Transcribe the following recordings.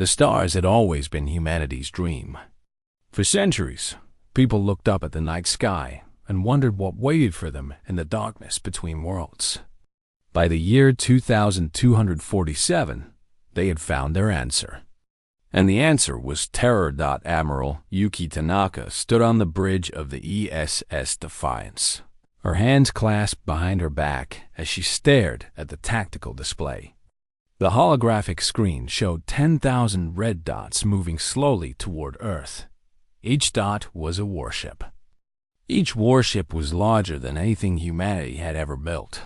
The stars had always been humanity's dream. For centuries, people looked up at the night sky and wondered what waited for them in the darkness between worlds. By the year 2247, they had found their answer. And the answer was terror. Admiral Yuki Tanaka stood on the bridge of the ESS Defiance, her hands clasped behind her back as she stared at the tactical display. The holographic screen showed 10,000 red dots moving slowly toward Earth. Each dot was a warship. Each warship was larger than anything humanity had ever built.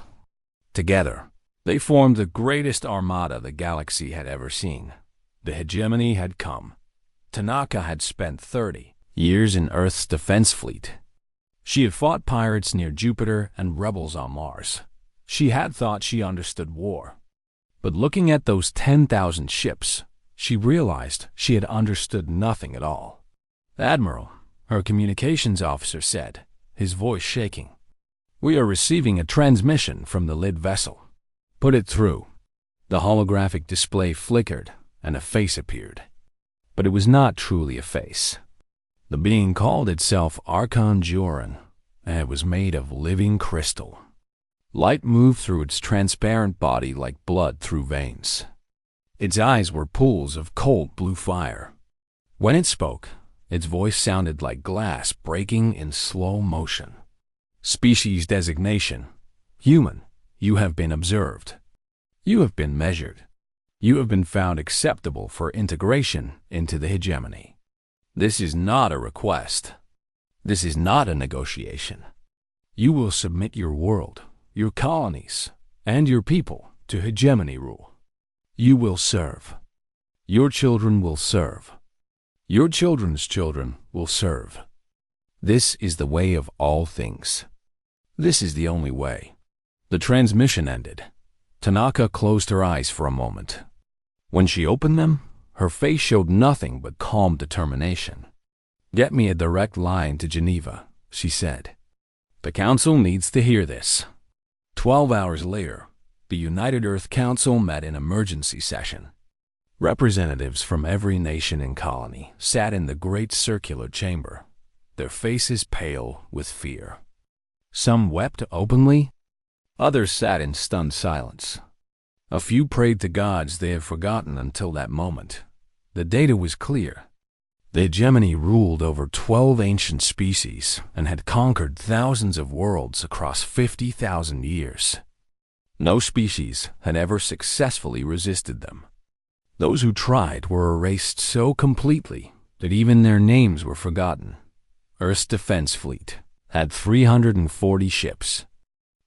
Together, they formed the greatest armada the galaxy had ever seen. The hegemony had come. Tanaka had spent 30 years in Earth's defense fleet. She had fought pirates near Jupiter and rebels on Mars. She had thought she understood war. But looking at those 10,000 ships, she realized she had understood nothing at all. "Admiral," her communications officer said, his voice shaking, "we are receiving a transmission from the Lid vessel. Put it through." The holographic display flickered, and a face appeared. But it was not truly a face. The being called itself Archon Joran, and it was made of living crystal. Light moved through its transparent body like blood through veins. Its eyes were pools of cold blue fire. When it spoke, its voice sounded like glass breaking in slow motion. Species designation: human. You have been observed. You have been measured. You have been found acceptable for integration into the hegemony. This is not a request. This is not a negotiation. You will submit your world, your colonies, and your people to hegemony rule. You will serve. Your children will serve. Your children's children will serve. This is the way of all things. This is the only way. The transmission ended. Tanaka closed her eyes for a moment. When she opened them, her face showed nothing but calm determination. "Get me a direct line to Geneva," she said. "The Council needs to hear this." 12 hours later, the United Earth Council met in emergency session. Representatives from every nation and colony sat in the great circular chamber, their faces pale with fear. Some wept openly. Others sat in stunned silence. A few prayed to gods they had forgotten until that moment. The data was clear. The hegemony ruled over 12 ancient species and had conquered thousands of worlds across 50,000 years. No species had ever successfully resisted them. Those who tried were erased so completely that even their names were forgotten. Earth's defense fleet had 340 ships.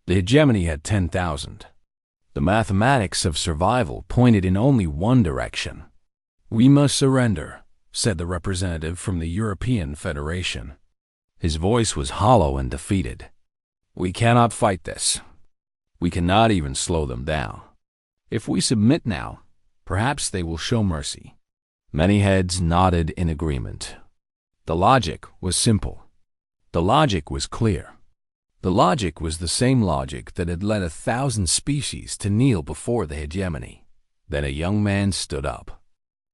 The hegemony had 10,000. The mathematics of survival pointed in only one direction. "We must surrender," said the representative from the European Federation. His voice was hollow and defeated. "We cannot fight this. We cannot even slow them down. If we submit now, perhaps they will show mercy." Many heads nodded in agreement. The logic was simple. The logic was clear. The logic was the same logic that had led 1,000 species to kneel before the hegemony. Then a young man stood up.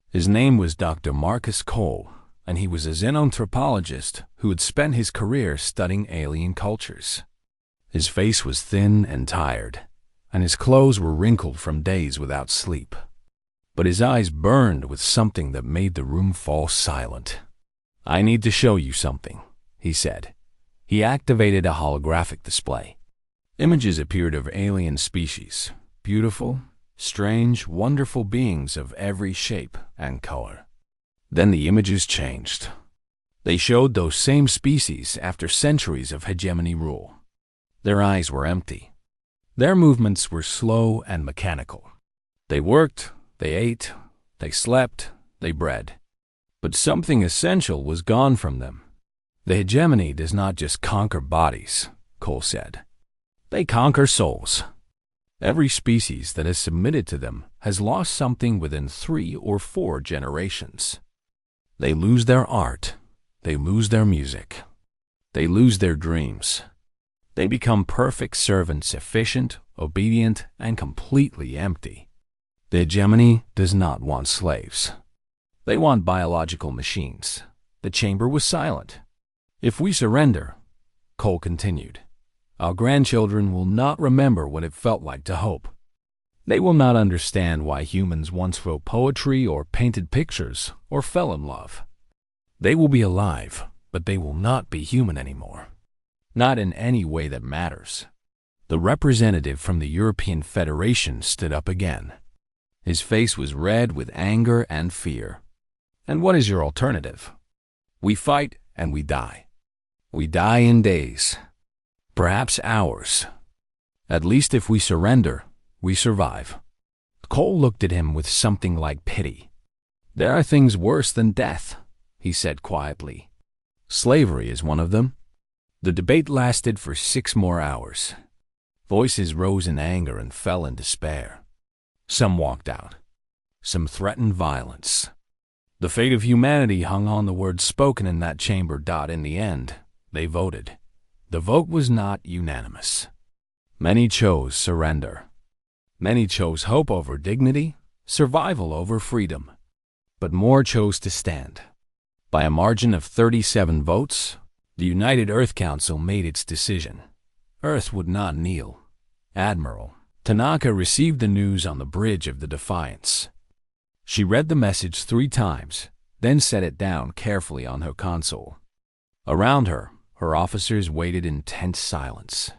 His name was Dr. Marcus Cole, and he was a xenanthropologist who had spent his career studying alien cultures. His face was thin and tired, and his clothes were wrinkled from days without sleep. But his eyes burned with something that made the room fall silent. "I need to show you something," he said. He activated a holographic display. Images appeared of alien species, beautiful, strange, wonderful beings of every shape and color. Then the images changed. They showed those same species after centuries of hegemony rule. Their eyes were empty. Their movements were slow and mechanical. They worked, they ate, they slept, they bred. But something essential was gone from them. "The hegemony does not just conquer bodies," Cole said. "They conquer souls. Every species that has submitted to them has lost something within 3 or 4 generations. They lose their art. They lose their music. They lose their dreams. They become perfect servants, efficient, obedient, and completely empty. The hegemony does not want slaves. They want biological machines. The chamber was silent. If we surrender, Cole continued, our grandchildren will not remember what it felt like to hope. They will not understand why humans once wrote poetry or painted pictures or fell in love. They will be alive, but they will not be human anymore. Not in any way that matters. The representative from the European Federation stood up again. His face was red with anger and fear. And what is your alternative? We fight and we die. We die in days, perhaps hours. At least if we surrender, we survive. Cole looked at him with something like pity. There are things worse than death, he said quietly. Slavery is one of them. The debate lasted for 6 more hours. Voices rose in anger and fell in despair. Some walked out. Some threatened violence. The fate of humanity hung on the words spoken in that chamber. In the end, they voted. The vote was not unanimous. Many chose surrender. Many chose hope over dignity, survival over freedom. But more chose to stand. By a margin of 37 votes, the United Earth Council made its decision. Earth would not kneel. Admiral Tanaka received the news on the bridge of the Defiance. She read the message 3 times, then set it down carefully on her console. Around her, her officers waited in tense silence.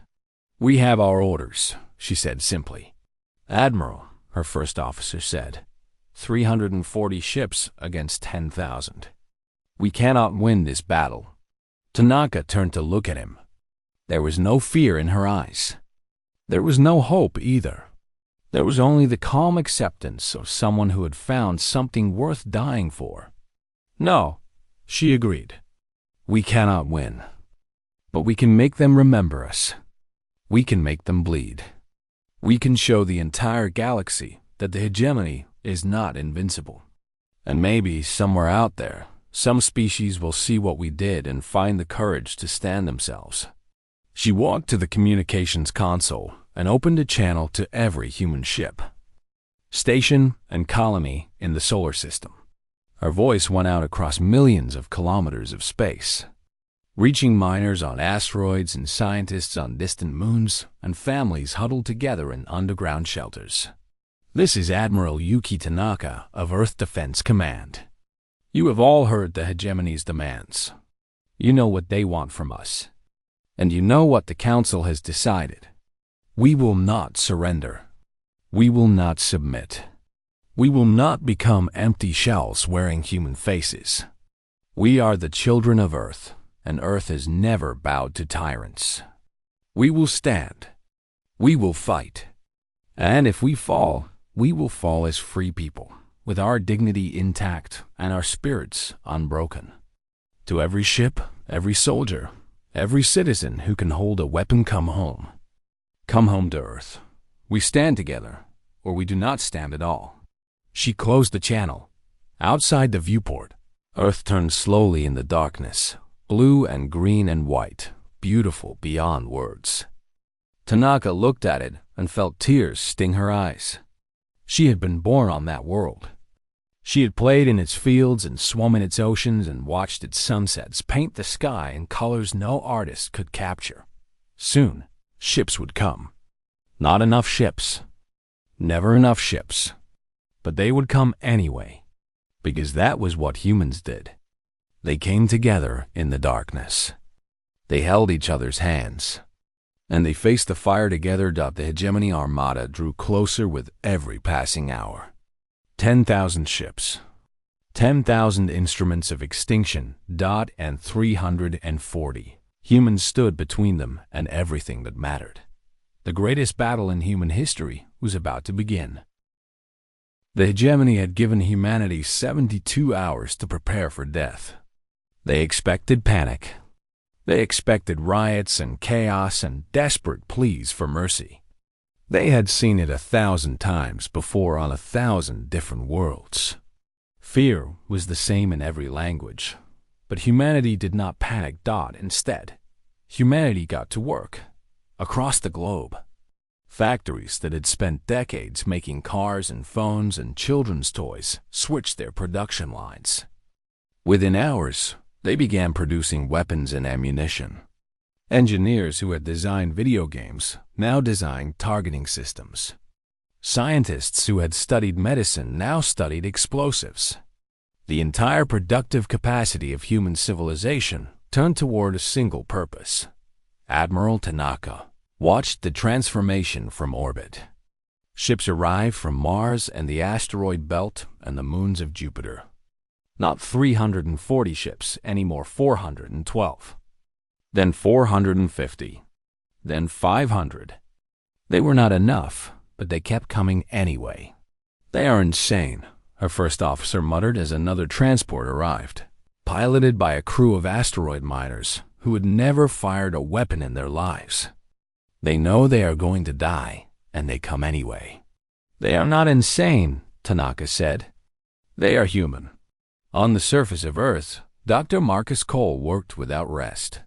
We have our orders, she said simply. Admiral, her first officer said, 340 ships against 10,000. We cannot win this battle. Tanaka turned to look at him. There was no fear in her eyes. There was no hope either. There was only the calm acceptance of someone who had found something worth dying for. No, she agreed. We cannot win. But we can make them remember us. We can make them bleed. We can show the entire galaxy that the hegemony is not invincible. And maybe somewhere out there, some species will see what we did and find the courage to stand themselves. She walked to the communications console and opened a channel to every human ship, station, and colony in the solar system. Her voice went out across millions of kilometers of space, reaching miners on asteroids and scientists on distant moons and families huddled together in underground shelters. This is Admiral Yuki Tanaka of Earth Defense Command. You have all heard the hegemony's demands. You know what they want from us. And you know what the Council has decided. We will not surrender. We will not submit. We will not become empty shells wearing human faces. We are the children of Earth, and Earth has never bowed to tyrants. We will stand. We will fight. And if we fall, we will fall as free people, with our dignity intact and our spirits unbroken. To every ship, every soldier, every citizen who can hold a weapon, come home. Come home to Earth. We stand together, or we do not stand at all. She closed the channel. Outside the viewport, Earth turned slowly in the darkness, blue and green and white, beautiful beyond words. Tanaka looked at it and felt tears sting her eyes. She had been born on that world. She had played in its fields and swum in its oceans and watched its sunsets paint the sky in colors no artist could capture. Soon, ships would come. Not enough ships. Never enough ships. But they would come anyway, because that was what humans did. They came together in the darkness. They held each other's hands. And they faced the fire together. The hegemony armada drew closer with every passing hour. 10,000 ships. 10,000 instruments of extinction. And 340. Humans stood between them and everything that mattered. The greatest battle in human history was about to begin. The hegemony had given humanity 72 hours to prepare for death. They expected panic. They expected riots and chaos and desperate pleas for mercy. They had seen it 1,000 times before on 1,000 different worlds. Fear was the same in every language. But humanity did not panic. Instead, humanity got to work, across the globe. Factories that had spent decades making cars and phones and children's toys switched their production lines. Within hours, they began producing weapons and ammunition. Engineers who had designed video games now designed targeting systems. Scientists who had studied medicine now studied explosives. The entire productive capacity of human civilization turned toward a single purpose. Admiral Tanaka watched the transformation from orbit. Ships arrived from Mars and the asteroid belt and the moons of Jupiter. Not 340 ships, anymore 412. Then 450. Then 500. They were not enough, but they kept coming anyway. "They are insane," her first officer muttered as another transport arrived, piloted by a crew of asteroid miners who had never fired a weapon in their lives. "They know they are going to die, and they come anyway." "They are not insane," Tanaka said. "They are human." On the surface of Earth, Dr. Marcus Cole worked without rest.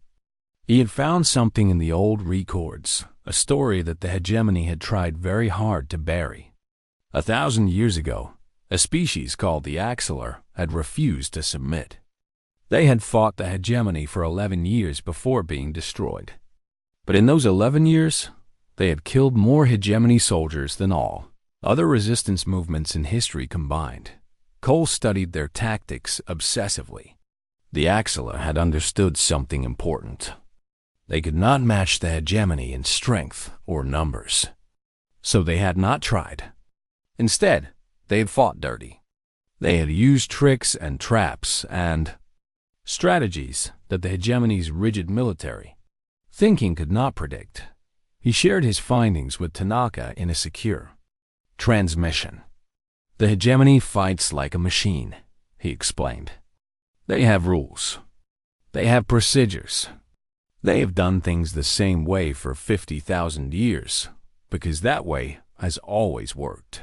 He had found something in the old records, a story that the hegemony had tried very hard to bury. 1,000 years ago, a species called the Axelar had refused to submit. They had fought the hegemony for 11 years before being destroyed. But in those 11 years, they had killed more hegemony soldiers than all other resistance movements in history combined. Cole studied their tactics obsessively. The Axelar had understood something important. They could not match the hegemony in strength or numbers. So they had not tried. Instead, they had fought dirty. They had used tricks and traps and strategies that the hegemony's rigid military thinking could not predict. He shared his findings with Tanaka in a secure transmission. "The hegemony fights like a machine," he explained. "They have rules. They have procedures. They have done things the same way for 50,000 years, because that way has always worked.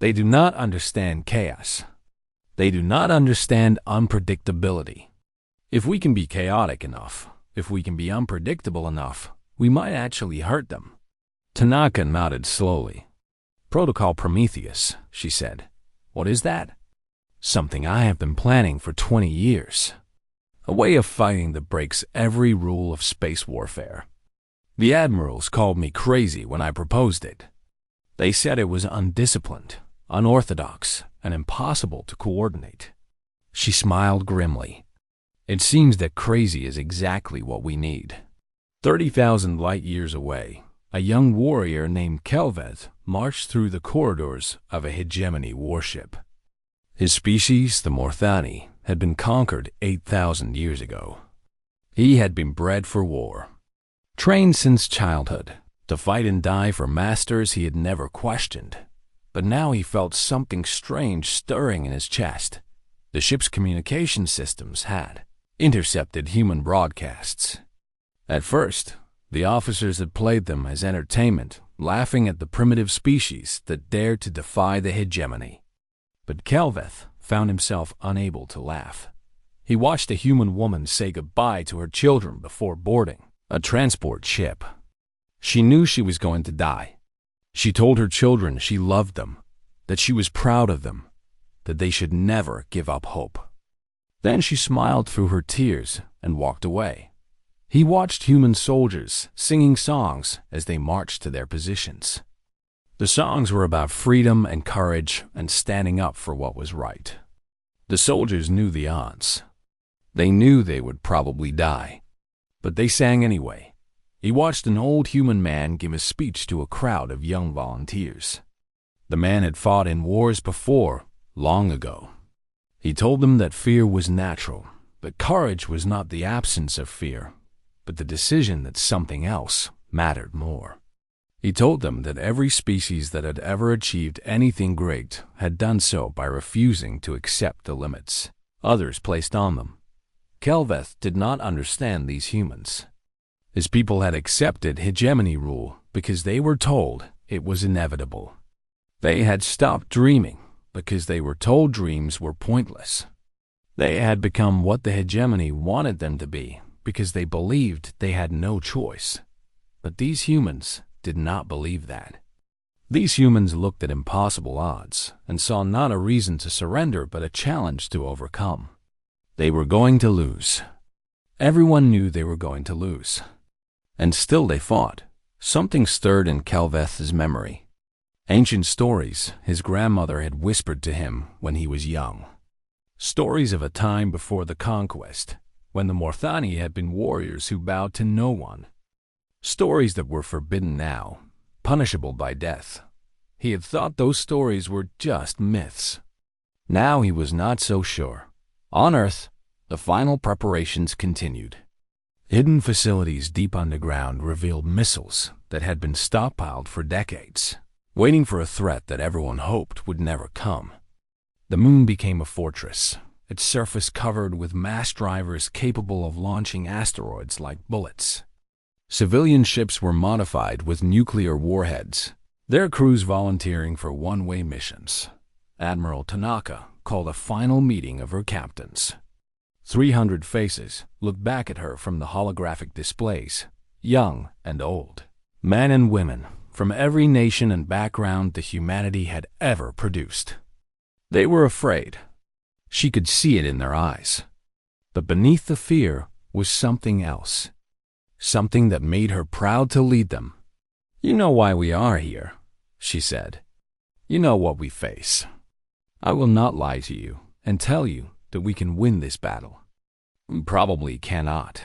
They do not understand chaos. They do not understand unpredictability. If we can be chaotic enough, if we can be unpredictable enough, we might actually hurt them." Tanaka nodded slowly. "Protocol Prometheus," she said. "What is that?" "Something I have been planning for 20 years. A way of fighting that breaks every rule of space warfare. The admirals called me crazy when I proposed it. They said it was undisciplined, unorthodox, and impossible to coordinate." She smiled grimly. "It seems that crazy is exactly what we need." 30,000 light-years away, a young warrior named Kelveth marched through the corridors of a hegemony warship. His species, the Morthani, had been conquered 8,000 years ago. He had been bred for war, trained since childhood to fight and die for masters he had never questioned. But now he felt something strange stirring in his chest. The ship's communication systems had intercepted human broadcasts. At first, the officers had played them as entertainment, laughing at the primitive species that dared to defy the hegemony. But Kelveth found himself unable to laugh. He watched a human woman say goodbye to her children before boarding a transport ship. She knew she was going to die. She told her children she loved them, that she was proud of them, that they should never give up hope. Then she smiled through her tears and walked away. He watched human soldiers singing songs as they marched to their positions. The songs were about freedom and courage and standing up for what was right. The soldiers knew the odds. They knew they would probably die, but they sang anyway. He watched an old human man give a speech to a crowd of young volunteers. The man had fought in wars before, long ago. He told them that fear was natural, that courage was not the absence of fear, but the decision that something else mattered more. He told them that every species that had ever achieved anything great had done so by refusing to accept the limits others placed on them. Kelveth did not understand these humans. His people had accepted hegemony rule because they were told it was inevitable. They had stopped dreaming because they were told dreams were pointless. They had become what the hegemony wanted them to be because they believed they had no choice. But these humans did not believe that. These humans looked at impossible odds and saw not a reason to surrender but a challenge to overcome. They were going to lose. Everyone knew they were going to lose. And still they fought. Something stirred in Kelveth's memory. Ancient stories his grandmother had whispered to him when he was young. Stories of a time before the conquest, when the Morthani had been warriors who bowed to no one. Stories that were forbidden now, punishable by death. He had thought those stories were just myths. Now he was not so sure. On Earth, the final preparations continued. Hidden facilities deep underground revealed missiles that had been stockpiled for decades, waiting for a threat that everyone hoped would never come. The moon became a fortress, its surface covered with mass drivers capable of launching asteroids like bullets. Civilian ships were modified with nuclear warheads, their crews volunteering for one-way missions. Admiral Tanaka called a final meeting of her captains. 300 faces looked back at her from the holographic displays, young and old, men and women from every nation and background that humanity had ever produced. They were afraid. She could see it in their eyes. But beneath the fear was something else, something that made her proud to lead them. "You know why we are here," she said. "You know what we face. I will not lie to you and tell you that we can win this battle. We probably cannot.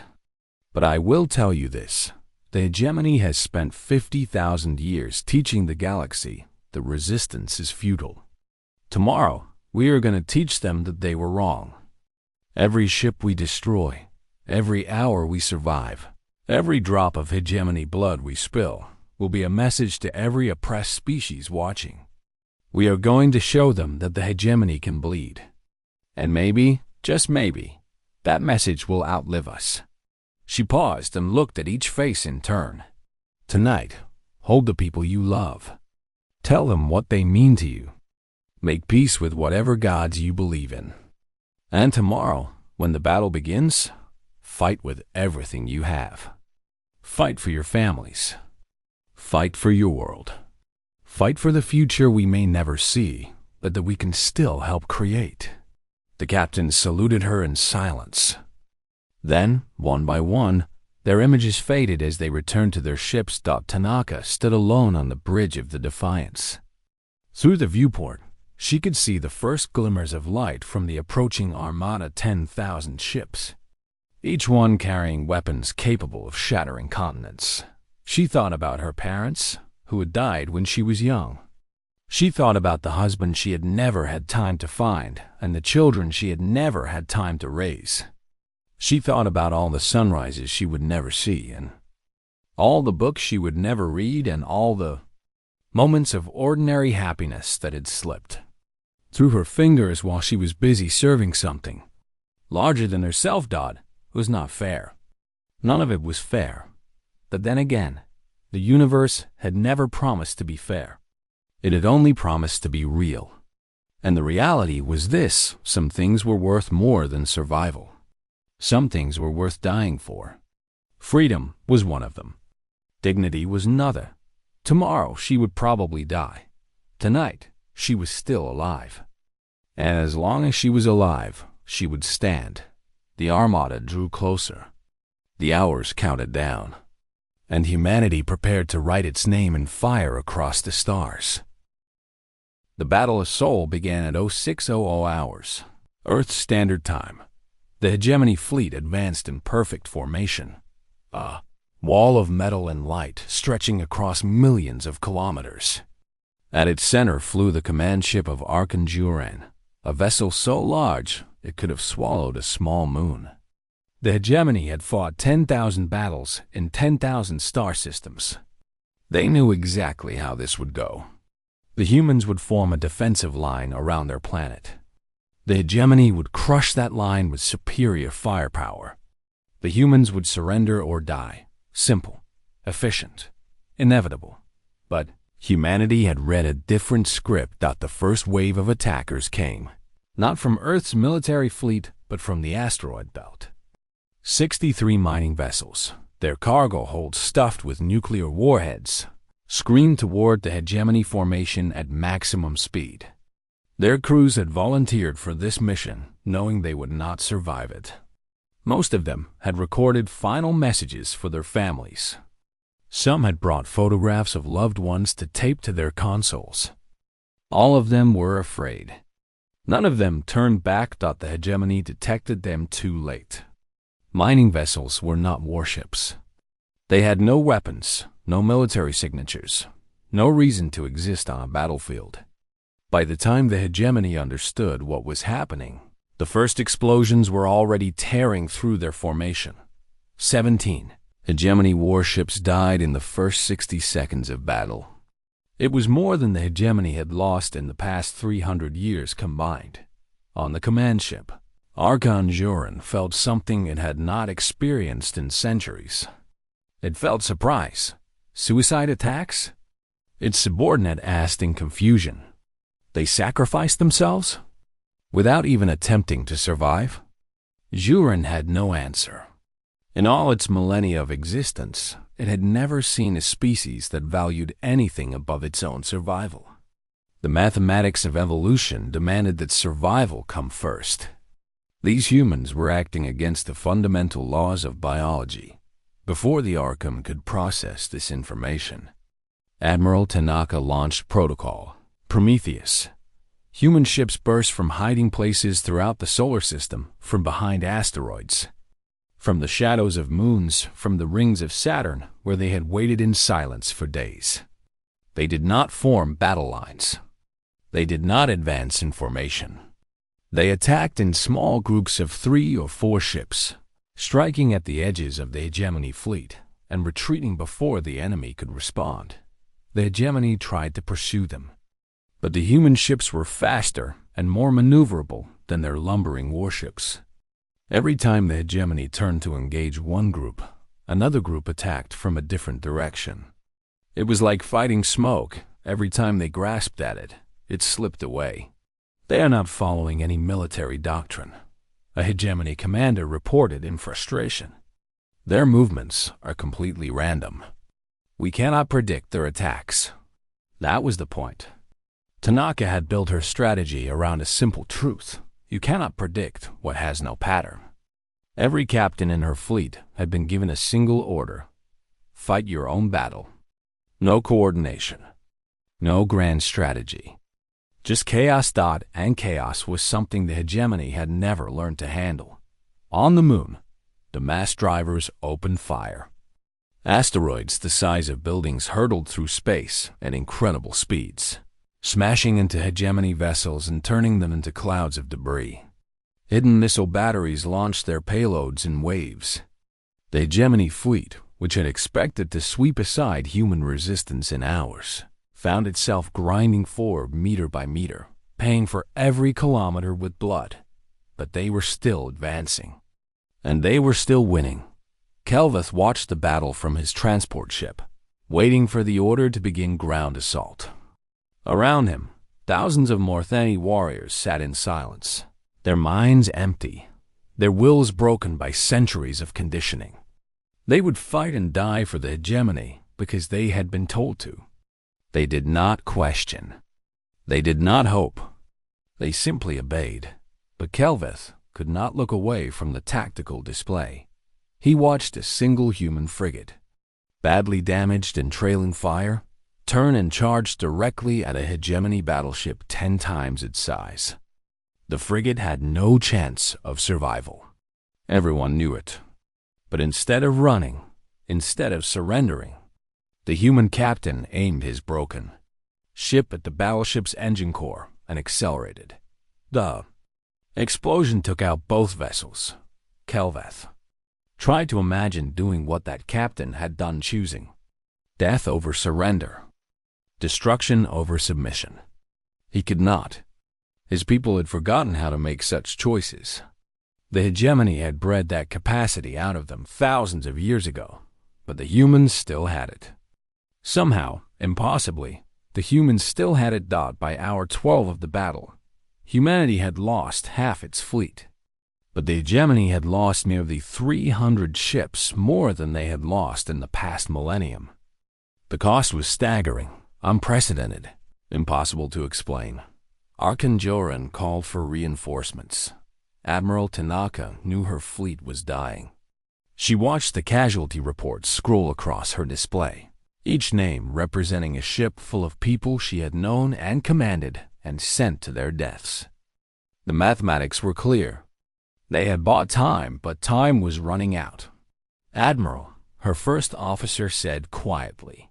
But I will tell you this. The hegemony has spent 50,000 years teaching the galaxy that resistance is futile. Tomorrow, we are going to teach them that they were wrong. Every ship we destroy, every hour we survive, every drop of hegemony blood we spill will be a message to every oppressed species watching. We are going to show them that the hegemony can bleed. And maybe, just maybe, that message will outlive us." She paused and looked at each face in turn. "Tonight, hold the people you love. Tell them what they mean to you. Make peace with whatever gods you believe in. And tomorrow, when the battle begins, fight with everything you have. Fight for your families. Fight for your world. Fight for the future we may never see, but that we can still help create." The captains saluted her in silence. Then, one by one, their images faded as they returned to their ships. Tanaka stood alone on the bridge of the Defiance. Through the viewport, she could see the first glimmers of light from the approaching armada. 10,000 ships, each one carrying weapons capable of shattering continents. She thought about her parents, who had died when she was young. She thought about the husband she had never had time to find and the children she had never had time to raise. She thought about all the sunrises she would never see and all the books she would never read and all the moments of ordinary happiness that had slipped through her fingers while she was busy serving something larger than herself. It was not fair. None of it was fair. But then again, the universe had never promised to be fair. It had only promised to be real. And the reality was this: some things were worth more than survival. Some things were worth dying for. Freedom was one of them. Dignity was another. Tomorrow she would probably die. Tonight she was still alive. And as long as she was alive, she would stand. The armada drew closer. The hours counted down. And humanity prepared to write its name in fire across the stars. The Battle of Seoul began at 0600 hours, Earth Standard Time. The hegemony fleet advanced in perfect formation, a wall of metal and light stretching across millions of kilometers. At its center flew the command ship of Arkanjuran, a vessel so large it could have swallowed a small moon. The hegemony had fought 10,000 battles in 10,000 star systems. They knew exactly how this would go. The humans would form a defensive line around their planet. The hegemony would crush that line with superior firepower. The humans would surrender or die. Simple, efficient, inevitable. But humanity had read a different script. The first wave of attackers came, not from Earth's military fleet, but from the asteroid belt. 63 mining vessels, their cargo holds stuffed with nuclear warheads, screamed toward the hegemony formation at maximum speed. Their crews had volunteered for this mission, knowing they would not survive it. Most of them had recorded final messages for their families. Some had brought photographs of loved ones to tape to their consoles. All of them were afraid. None of them turned back. The hegemony detected them too late. Mining vessels were not warships. They had no weapons, no military signatures, no reason to exist on a battlefield. By the time the hegemony understood what was happening, the first explosions were already tearing through their formation. 17 hegemony warships died in the first 60 seconds of battle. It was more than the hegemony had lost in the past 300 years combined. On the command ship, Archon Jurin felt something it had not experienced in centuries. It felt surprise. Suicide attacks? Its subordinate asked in confusion. They sacrificed themselves? Without even attempting to survive? Jurin had no answer. In all its millennia of existence, it had never seen a species that valued anything above its own survival. The mathematics of evolution demanded that survival come first. These humans were acting against the fundamental laws of biology. Before the Arkham could process this information, Admiral Tanaka launched Protocol Prometheus. Human ships burst from hiding places throughout the solar system, from behind asteroids, from the shadows of moons, from the rings of Saturn, where they had waited in silence for days. They did not form battle lines. They did not advance in formation. They attacked in small groups of 3 or 4 ships, striking at the edges of the hegemony fleet and retreating before the enemy could respond. The hegemony tried to pursue them, but the human ships were faster and more maneuverable than their lumbering warships. Every time the hegemony turned to engage one group, another group attacked from a different direction. It was like fighting smoke. Every time they grasped at it, it slipped away. They are not following any military doctrine, a hegemony commander reported in frustration. Their movements are completely random. We cannot predict their attacks. That was the point. Tanaka had built her strategy around a simple truth. You cannot predict what has no pattern. Every captain in her fleet had been given a single order: fight your own battle. No coordination. No grand strategy. Just chaos. And chaos was something the hegemony had never learned to handle. On the moon, the mass drivers opened fire. Asteroids the size of buildings hurtled through space at incredible speeds, smashing into hegemony vessels and turning them into clouds of debris. Hidden missile batteries launched their payloads in waves. The hegemony fleet, which had expected to sweep aside human resistance in hours, found itself grinding forward meter by meter, paying for every kilometer with blood. But they were still advancing. And they were still winning. Kelveth watched the battle from his transport ship, waiting for the order to begin ground assault. Around him, thousands of Mortheni warriors sat in silence, their minds empty, their wills broken by centuries of conditioning. They would fight and die for the hegemony because they had been told to. They did not question. They did not hope. They simply obeyed. But Kelveth could not look away from the tactical display. He watched a single human frigate, badly damaged and trailing fire, turn and charge directly at a hegemony battleship 10 times its size. The frigate had no chance of survival. Everyone knew it. But instead of running, instead of surrendering, the human captain aimed his broken ship at the battleship's engine core and accelerated. The explosion took out both vessels. Kelveth tried to imagine doing what that captain had done, choosing death over surrender, destruction over submission. He could not. His people had forgotten how to make such choices. The hegemony had bred that capacity out of them thousands of years ago, but the humans still had it. Somehow, impossibly, the humans still had it. By hour 12 of the battle, humanity had lost half its fleet, but the hegemony had lost nearly 300 ships, more than they had lost in the past millennium. The cost was staggering, unprecedented, impossible to explain. Arkanjoran called for reinforcements. Admiral Tanaka knew her fleet was dying. She watched the casualty reports scroll across her display, each name representing a ship full of people she had known and commanded and sent to their deaths. The mathematics were clear. They had bought time, but time was running out. "Admiral," her first officer said quietly,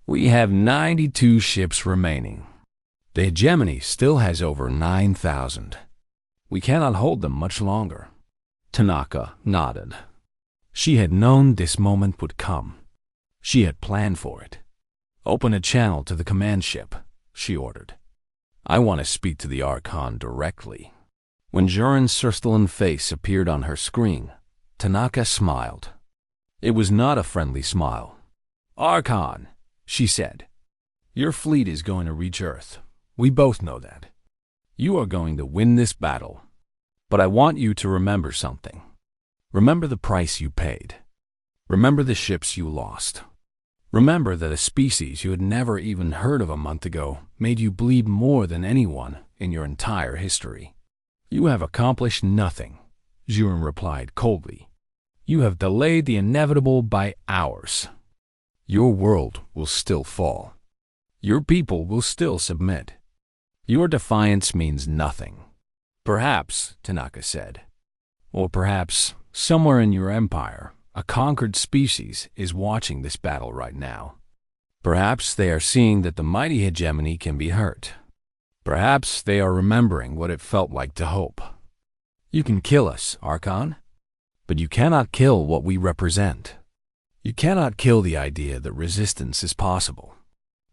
"we have 92 ships remaining. The hegemony still has over 9,000. We cannot hold them much longer." Tanaka nodded. She had known this moment would come. She had planned for it. "Open a channel to the command ship," she ordered. "I want to speak to the Archon directly." When Joran's crystalline face appeared on her screen, Tanaka smiled. It was not a friendly smile. "Archon," she said, "your fleet is going to reach Earth. We both know that. You are going to win this battle. But I want you to remember something. Remember the price you paid. Remember the ships you lost. Remember that a species you had never even heard of a month ago made you bleed more than anyone in your entire history." "You have accomplished nothing," Joran replied coldly. "You have delayed the inevitable by hours. Your world will still fall. Your people will still submit. Your defiance means nothing." "Perhaps," Tanaka said, "or perhaps somewhere in your empire, a conquered species is watching this battle right now. Perhaps they are seeing that the mighty hegemony can be hurt. Perhaps they are remembering what it felt like to hope. You can kill us, Archon, but you cannot kill what we represent. You cannot kill the idea that resistance is possible.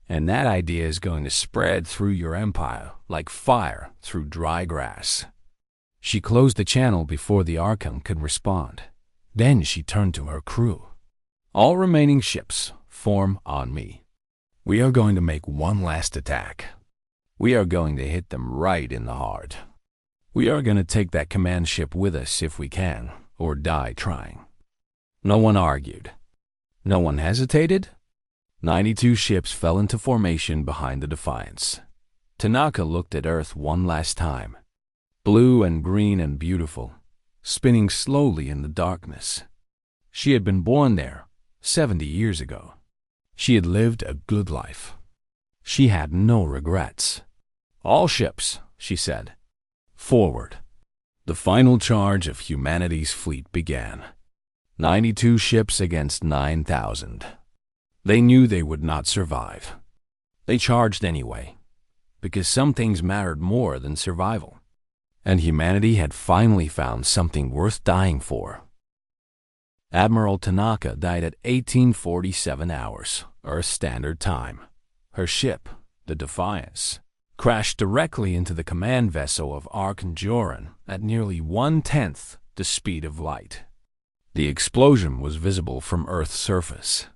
And that idea is going to spread through your empire like fire through dry grass." She closed the channel before the Archon could respond. Then she turned to her crew. "All remaining ships, form on me. We are going to make one last attack. We are going to hit them right in the heart. We are going to take that command ship with us if we can, or die trying." No one argued. No one hesitated. 92 ships fell into formation behind the Defiance. Tanaka looked at Earth one last time. Blue and green and beautiful, spinning slowly in the darkness. She had been born there 70 years ago. She had lived a good life. She had no regrets. "All ships," she said. "Forward." The final charge of humanity's fleet began. 92 ships against 9,000. They knew they would not survive. They charged anyway, because some things mattered more than survival. And humanity had finally found something worth dying for. Admiral Tanaka died at 1847 hours, Earth Standard Time. Her ship, the Defiance, crashed directly into the command vessel of Arkanjoran at nearly 1/10 the speed of light. The explosion was visible from Earth's surface.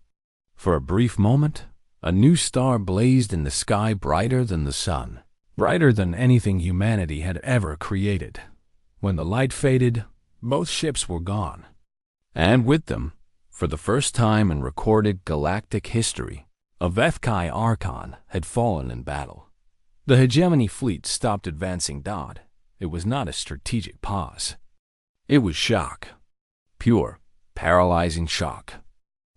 For a brief moment, a new star blazed in the sky brighter than the sun, brighter than anything humanity had ever created. When the light faded, both ships were gone. And with them, for the first time in recorded galactic history, a Vethkai Archon had fallen in battle. The hegemony fleet stopped advancing. It was not a strategic pause. It was shock. Pure, paralyzing shock.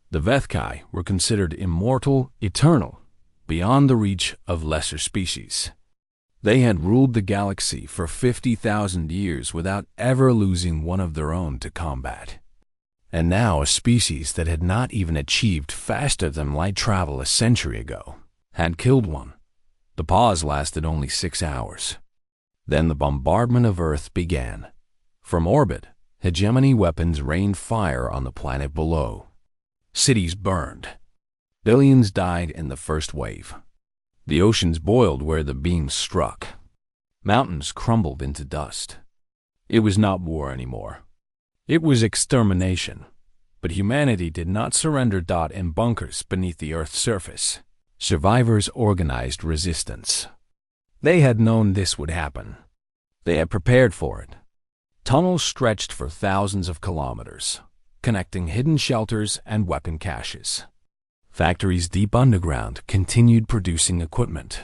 The Vethkai were considered immortal, eternal, beyond the reach of lesser species. They had ruled the galaxy for 50,000 years without ever losing one of their own to combat. And now a species that had not even achieved faster than light travel a century ago had killed one. The pause lasted only 6 hours. Then the bombardment of Earth began. From orbit, hegemony weapons rained fire on the planet below. Cities burned. Billions died in the first wave. The oceans boiled where the beams struck. Mountains crumbled into dust. It was not war anymore. It was extermination. But humanity did not surrender. In bunkers beneath the Earth's surface, survivors organized resistance. They had known this would happen. They had prepared for it. Tunnels stretched for thousands of kilometers, connecting hidden shelters and weapon caches. Factories deep underground continued producing equipment.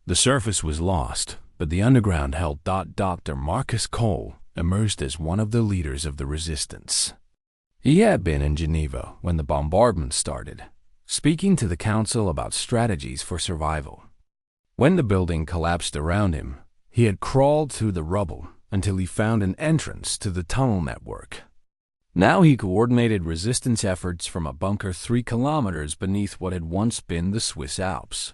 The surface was lost, but the underground held. Dr. Marcus Cole emerged as one of the leaders of the resistance. He had been in Geneva when the bombardment started, speaking to the council about strategies for survival. When the building collapsed around him, he had crawled through the rubble until he found an entrance to the tunnel network. Now he coordinated resistance efforts from a bunker 3 kilometers beneath what had once been the Swiss Alps.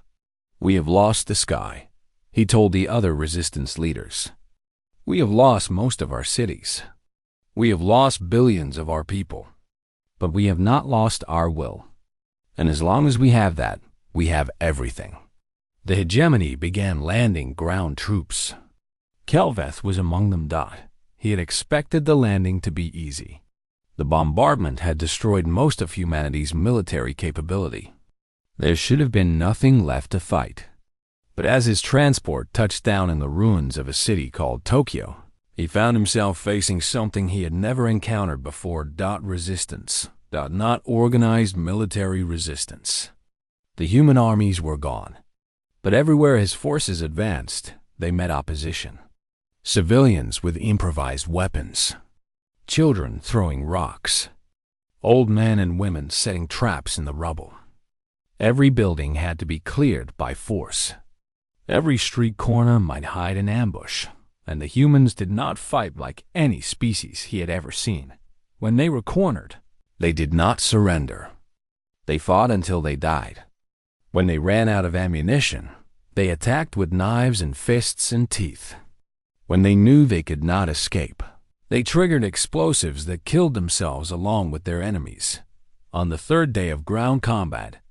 "We have lost the sky," he told the other resistance leaders. "We have lost most of our cities. We have lost billions of our people. But we have not lost our will. And as long as we have that, we have everything." The hegemony began landing ground troops. Kelveth was among them. He had expected the landing to be easy. The bombardment had destroyed most of humanity's military capability. There should have been nothing left to fight. But as his transport touched down in the ruins of a city called Tokyo, he found himself facing something he had never encountered before. Resistance. Not organized military resistance. The human armies were gone. But everywhere his forces advanced, they met opposition. Civilians with improvised weapons. Children throwing rocks. Old men and women setting traps in the rubble. Every building had to be cleared by force. Every street corner might hide an ambush, and the humans did not fight like any species he had ever seen. When they were cornered, they did not surrender. They fought until they died. When they ran out of ammunition, they attacked with knives and fists and teeth. When they knew they could not escape, they triggered explosives that killed themselves along with their enemies. On the 3rd day of ground combat,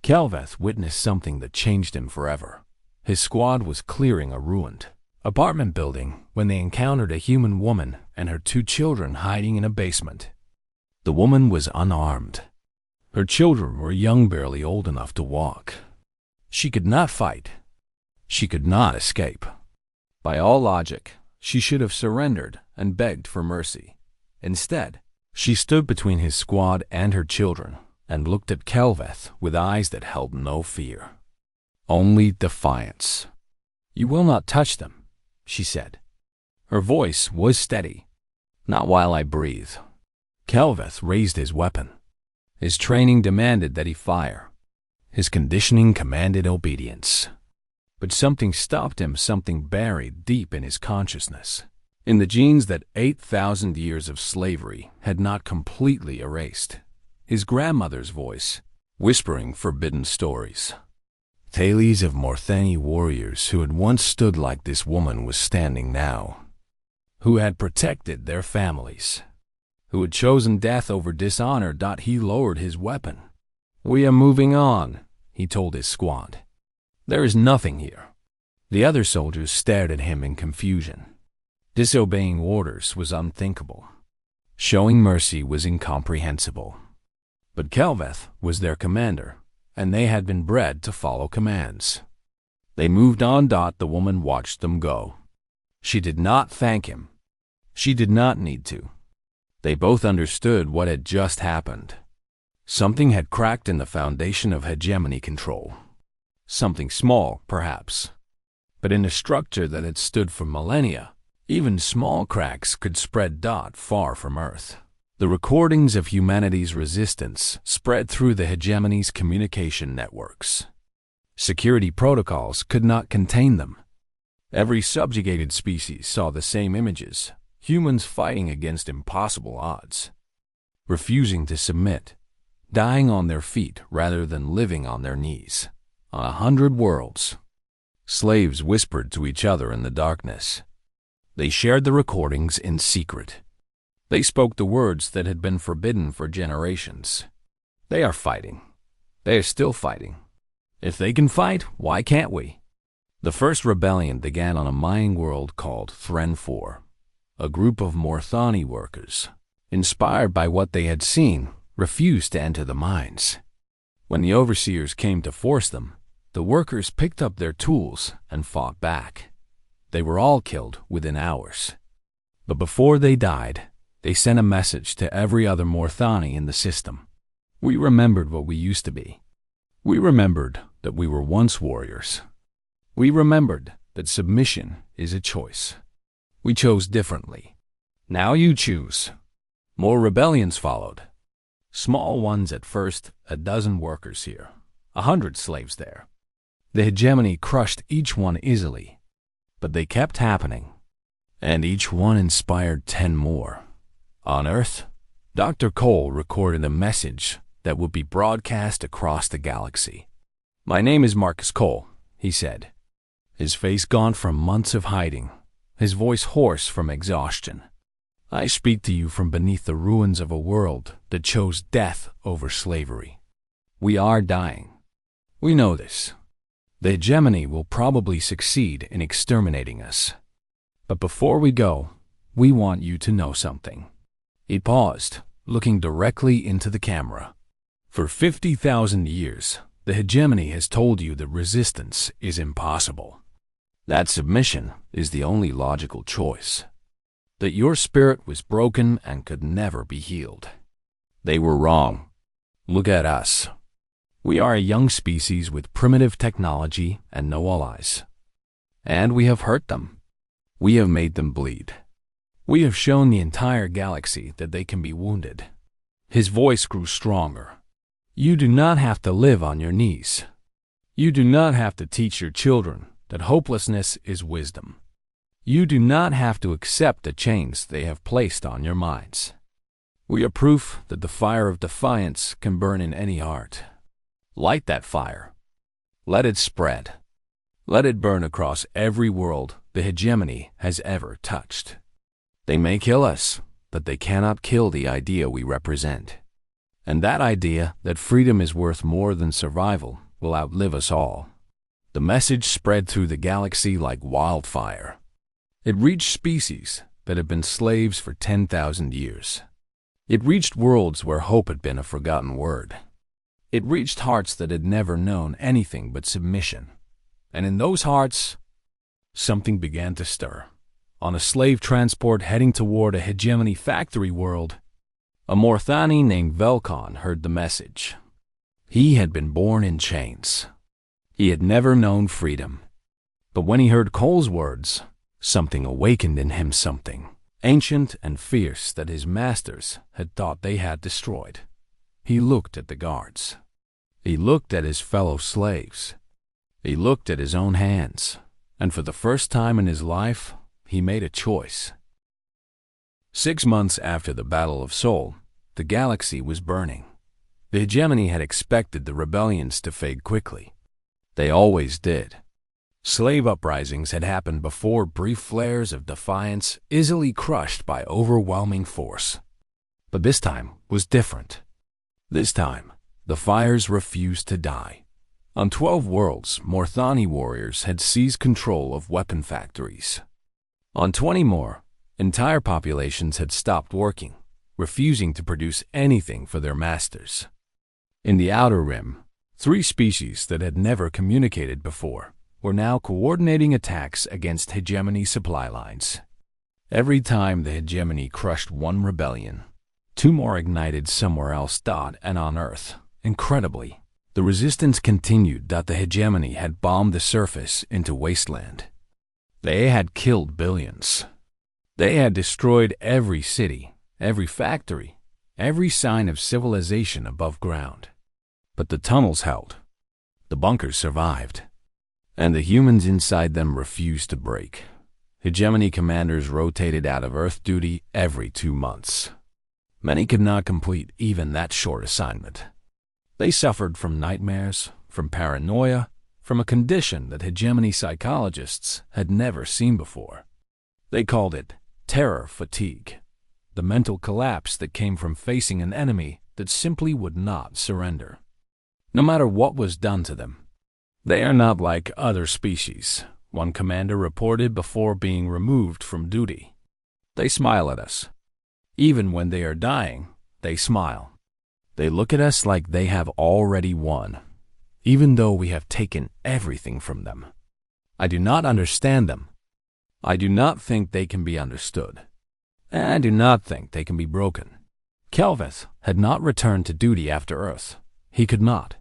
Kelveth witnessed something that changed him forever. His squad was clearing a ruined apartment building when they encountered a human woman and her 2 children hiding in a basement. The woman was unarmed. Her children were young, barely old enough to walk. She could not fight. She could not escape. By all logic, she should have surrendered and begged for mercy. Instead, she stood between his squad and her children and looked at Kelveth with eyes that held no fear. Only defiance. "You will not touch them," she said. Her voice was steady. "Not while I breathe." Kelveth raised his weapon. His training demanded that he fire. His conditioning commanded obedience. But something stopped him, something buried deep in his consciousness, in the genes that 8,000 years of slavery had not completely erased. His grandmother's voice, whispering forbidden stories. Tales of Mortheni warriors who had once stood like this woman was standing now, who had protected their families, who had chosen death over dishonor. He lowered his weapon. "We are moving on," he told his squad. "There is nothing here." The other soldiers stared at him in confusion. Disobeying orders was unthinkable. Showing mercy was incomprehensible. But Kelveth was their commander, and they had been bred to follow commands. They moved on. The woman watched them go. She did not thank him. She did not need to. They both understood what had just happened. Something had cracked in the foundation of hegemony control. Something small, perhaps. But in a structure that had stood for millennia, even small cracks could spread. Far from Earth, the recordings of humanity's resistance spread through the hegemony's communication networks. Security protocols could not contain them. Every subjugated species saw the same images, humans fighting against impossible odds, refusing to submit, dying on their feet rather than living on their knees. On 100 worlds, slaves whispered to each other in the darkness. They shared the recordings in secret. They spoke the words that had been forbidden for generations. They are fighting. They are still fighting. If they can fight, why can't we? The first rebellion began on a mining world called Thren 4. A group of Morthani workers, inspired by what they had seen, refused to enter the mines. When the overseers came to force them, the workers picked up their tools and fought back. They were all killed within hours. But before they died, they sent a message to every other Morthani in the system. We remembered what we used to be. We remembered that we were once warriors. We remembered that submission is a choice. We chose differently. Now you choose. More rebellions followed. Small ones at first, 12 workers here, 100 slaves there. The hegemony crushed each one easily, but they kept happening, and each one inspired 10 more. On Earth, Dr. Cole recorded a message that would be broadcast across the galaxy. "My name is Marcus Cole," he said, his face gaunt from months of hiding, his voice hoarse from exhaustion. "I speak to you from beneath the ruins of a world that chose death over slavery. We are dying. We know this. The hegemony will probably succeed in exterminating us. But before we go, we want you to know something." He paused, looking directly into the camera. "For 50,000 years, the hegemony has told you that resistance is impossible, that submission is the only logical choice, that your spirit was broken and could never be healed. They were wrong. Look at us. We are a young species with primitive technology and no allies. And we have hurt them. We have made them bleed. We have shown the entire galaxy that they can be wounded." His voice grew stronger. "You do not have to live on your knees. You do not have to teach your children that hopelessness is wisdom. You do not have to accept the chains they have placed on your minds. We are proof that the fire of defiance can burn in any heart. Light that fire. Let it spread. Let it burn across every world the hegemony has ever touched. They may kill us, but they cannot kill the idea we represent. And that idea that freedom is worth more than survival will outlive us all." The message spread through the galaxy like wildfire. It reached species that had been slaves for 10,000 years. It reached worlds where hope had been a forgotten word. It reached hearts that had never known anything but submission. And in those hearts, something began to stir. On a slave transport heading toward a hegemony factory world, a Morthani named Velkon heard the message. He had been born in chains. He had never known freedom. But when he heard Cole's words, something awakened in him, something ancient and fierce that his masters had thought they had destroyed. He looked at the guards. He looked at his fellow slaves. He looked at his own hands. And for the first time in his life, he made a choice. 6 months after the Battle of Sol, the galaxy was burning. The hegemony had expected the rebellions to fade quickly. They always did. Slave uprisings had happened before, brief flares of defiance easily crushed by overwhelming force. But this time was different. This time, the fires refused to die. On 12 worlds, Morthani warriors had seized control of weapon factories. On 20 more, entire populations had stopped working, refusing to produce anything for their masters. In the Outer Rim, 3 species that had never communicated before were now coordinating attacks against hegemony supply lines. Every time the hegemony crushed one rebellion, 2 more ignited somewhere else. And on Earth, incredibly, the resistance continued. The hegemony had bombed the surface into wasteland. They had killed billions. They had destroyed every city, every factory, every sign of civilization above ground. But the tunnels held. The bunkers survived. And the humans inside them refused to break. Hegemony commanders rotated out of Earth duty every 2 months. Many could not complete even that short assignment. They suffered from nightmares, from paranoia, from a condition that hegemony psychologists had never seen before. They called it terror fatigue, the mental collapse that came from facing an enemy that simply would not surrender, no matter what was done to them. "They are not like other species," one commander reported before being removed from duty. "They smile at us. Even when they are dying, they smile. They look at us like they have already won, even though we have taken everything from them. I do not understand them. I do not think they can be understood. And I do not think they can be broken. Kelveth had not returned to duty after Earth. He could not.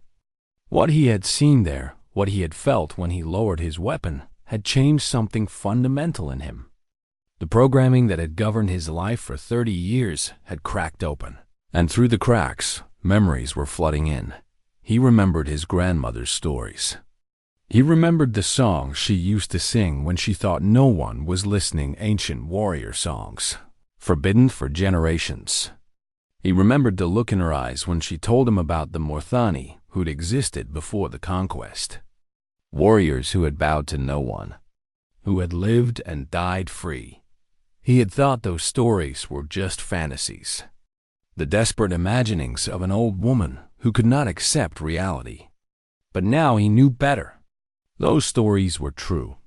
What he had seen there, what he had felt when he lowered his weapon, had changed something fundamental in him. The programming that had governed his life for 30 years had cracked open, and through the cracks, memories were flooding in. He remembered his grandmother's stories. He remembered the songs she used to sing when she thought no one was listening, ancient warrior songs, forbidden for generations. He remembered the look in her eyes when she told him about the Morthani who'd existed before the conquest. Warriors who had bowed to no one, who had lived and died free. He had thought those stories were just fantasies, the desperate imaginings of an old woman who could not accept reality. But now he knew better. Those stories were true.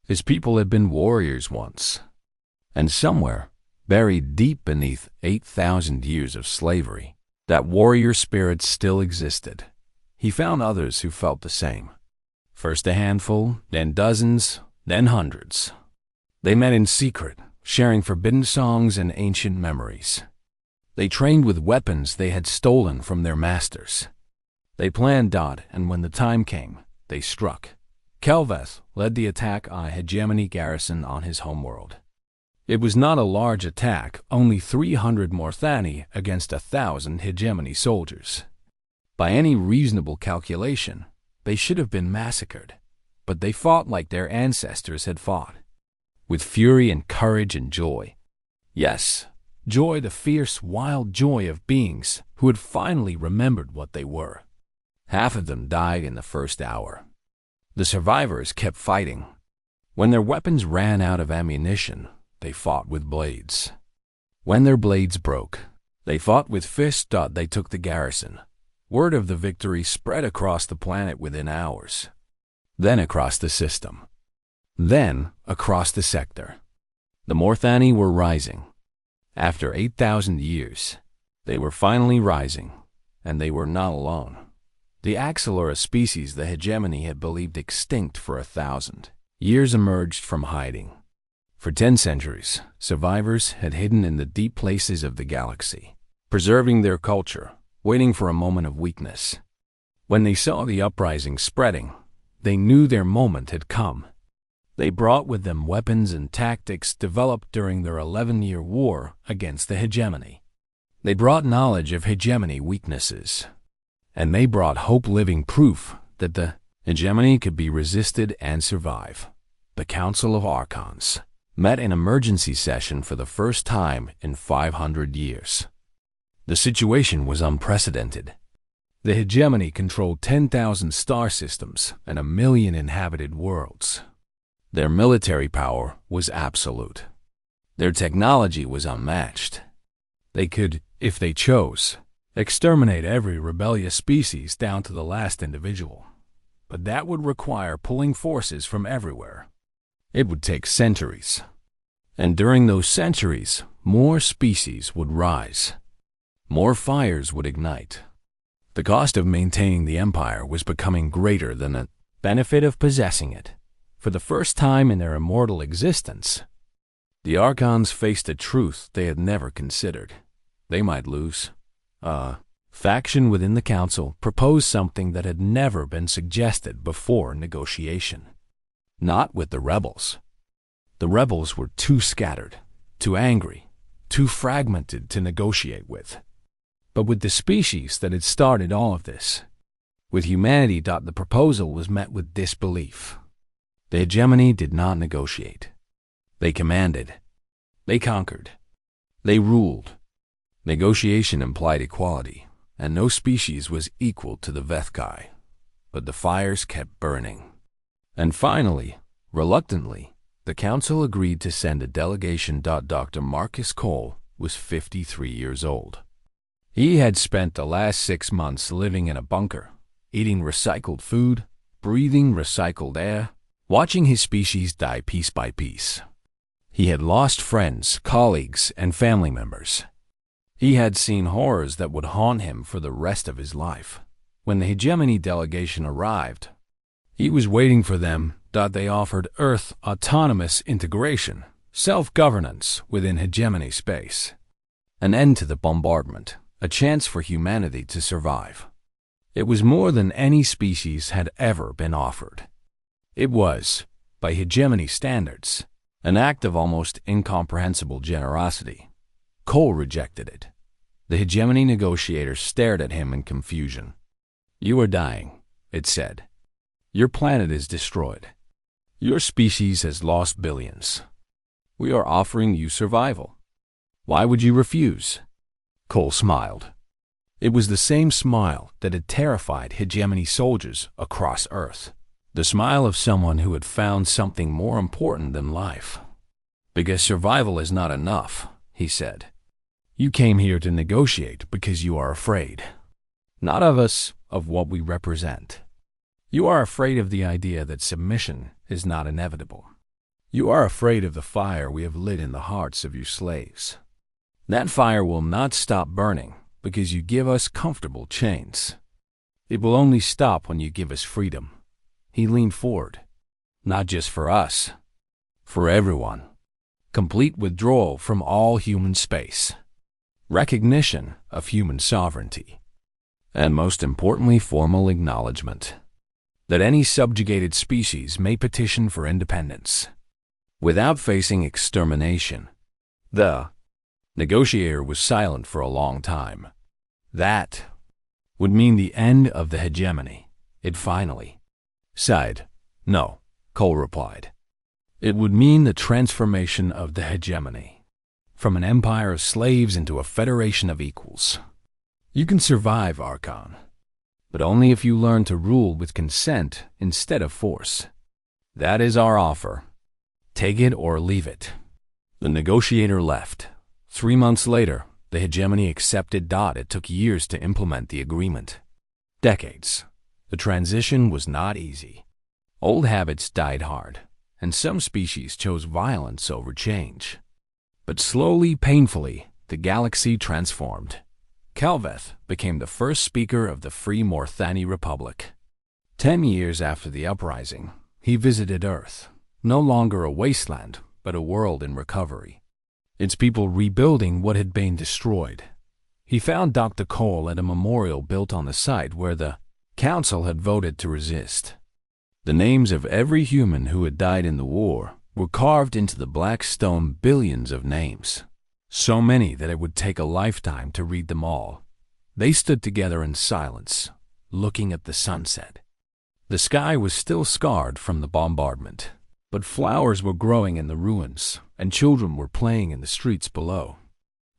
His people had been warriors once, and somewhere, buried deep beneath 8,000 years of slavery, that warrior spirit still existed. He found others who felt the same. First a handful, then dozens, then hundreds. They met in secret, sharing forbidden songs and ancient memories. They trained with weapons they had stolen from their masters. They planned, and when the time came, they struck. Kelveth led the attack on a hegemony garrison on his homeworld. It was not a large attack, only 300 Morthani against 1,000 hegemony soldiers. By any reasonable calculation, they should have been massacred, but they fought like their ancestors had fought, with fury and courage and joy. Yes, joy, the fierce, wild joy of beings who had finally remembered what they were. Half of them died in the first hour. The survivors kept fighting. When their weapons ran out of ammunition, they fought with blades. When their blades broke, they fought with fists. They took the garrison. Word of the victory spread across the planet within hours. Then across the system. Then across the sector. The Morthani were rising. After 8,000 years, they were finally rising, and they were not alone. The Axelora species the hegemony had believed extinct for 1,000 years emerged from hiding. For 10 centuries, survivors had hidden in the deep places of the galaxy, preserving their culture, waiting for a moment of weakness. When they saw the uprising spreading, they knew their moment had come. They brought with them weapons and tactics developed during their 11-year war against the hegemony. They brought knowledge of hegemony weaknesses, and they brought hope-living proof that the hegemony could be resisted and survive. The Council of Archons met in emergency session for the first time in 500 years. The situation was unprecedented. The hegemony controlled 10,000 star systems and 1 million inhabited worlds. Their military power was absolute. Their technology was unmatched. They could, if they chose, exterminate every rebellious species down to the last individual. But that would require pulling forces from everywhere. It would take centuries. And during those centuries, more species would rise. More fires would ignite. The cost of maintaining the empire was becoming greater than the benefit of possessing it. For the first time in their immortal existence, the Archons faced a truth they had never considered. They might lose. A faction within the council proposed something that had never been suggested before negotiation. Not with the rebels. The rebels were too scattered, too angry, too fragmented to negotiate with. But with the species that had started all of this, with humanity. The proposal was met with disbelief. The hegemony did not negotiate. They commanded. They conquered. They ruled. Negotiation implied equality, and no species was equal to the Vethkai. But the fires kept burning. And finally, reluctantly, the council agreed to send a delegation. Dr. Marcus Cole was 53 years old. He had spent the last 6 months living in a bunker, eating recycled food, breathing recycled air, watching his species die piece by piece. He had lost friends, colleagues, and family members. He had seen horrors that would haunt him for the rest of his life. When the hegemony delegation arrived, he was waiting for them. They offered Earth autonomous integration, self-governance within hegemony space. An end to the bombardment, a chance for humanity to survive. It was more than any species had ever been offered. It was, by hegemony standards, an act of almost incomprehensible generosity. Cole rejected it. The hegemony negotiators stared at him in confusion. "You are dying," it said. "Your planet is destroyed. Your species has lost billions. We are offering you survival. Why would you refuse?" Cole smiled. It was the same smile that had terrified hegemony soldiers across Earth. The smile of someone who had found something more important than life. "Because survival is not enough," he said. "You came here to negotiate because you are afraid. Not of us, of what we represent. You are afraid of the idea that submission is not inevitable. You are afraid of the fire we have lit in the hearts of your slaves. That fire will not stop burning because you give us comfortable chains. It will only stop when you give us freedom." He leaned forward. "Not just for us. For everyone. Complete withdrawal from all human space. Recognition of human sovereignty. And most importantly, formal acknowledgement that any subjugated species may petition for independence without facing extermination." The negotiator was silent for a long time. That would mean the end of the hegemony. It finally sighed. "No," Cole replied. "It would mean the transformation of the hegemony, from an empire of slaves into a federation of equals. You can survive, Archon, but only if you learn to rule with consent instead of force. That is our offer. Take it or leave it." The negotiator left. 3 months later, the hegemony accepted. It took years to implement the agreement. Decades. The transition was not easy. Old habits died hard, and some species chose violence over change. But slowly, painfully, the galaxy transformed. Calveth became the first speaker of the Free Morthani Republic. 10 years after the uprising, he visited Earth, no longer a wasteland, but a world in recovery. Its people rebuilding what had been destroyed. He found Dr. Cole at a memorial built on the site where the Council had voted to resist. The names of every human who had died in the war were carved into the black stone, billions of names. So many that it would take a lifetime to read them all. They stood together in silence, looking at the sunset. The sky was still scarred from the bombardment, but flowers were growing in the ruins, and children were playing in the streets below.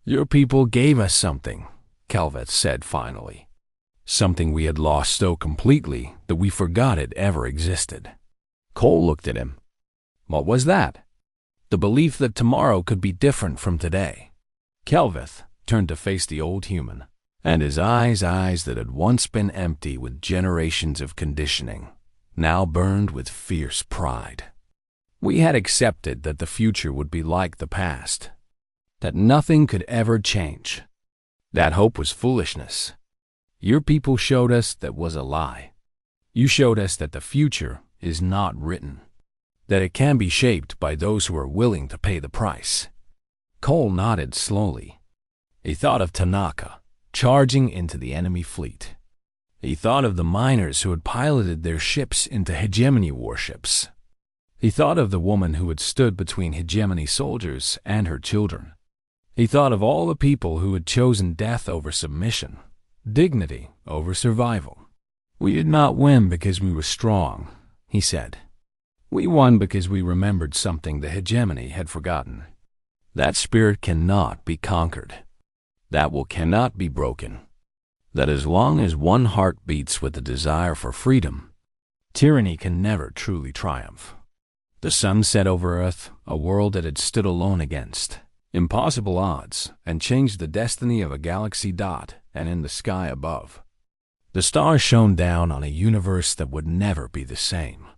"Your people gave us something," Calveth said finally. "Something we had lost so completely that we forgot it ever existed." Cole looked at him. "What was that?" "The belief that tomorrow could be different from today." Calveth turned to face the old human, and his eyes that had once been empty with generations of conditioning, now burned with fierce pride. "We had accepted that the future would be like the past, that nothing could ever change. That hope was foolishness. Your people showed us that was a lie. You showed us that the future is not written, that it can be shaped by those who are willing to pay the price." Cole nodded slowly. He thought of Tanaka, charging into the enemy fleet. He thought of the miners who had piloted their ships into hegemony warships. He thought of the woman who had stood between hegemony soldiers and her children. He thought of all the people who had chosen death over submission, dignity over survival. "We did not win because we were strong," he said. "We won because we remembered something the hegemony had forgotten. That spirit cannot be conquered. That will cannot be broken. That as long as one heart beats with the desire for freedom, tyranny can never truly triumph." The sun set over Earth, a world that had stood alone against impossible odds and changed the destiny of a galaxy. And in the sky above, the stars shone down on a universe that would never be the same.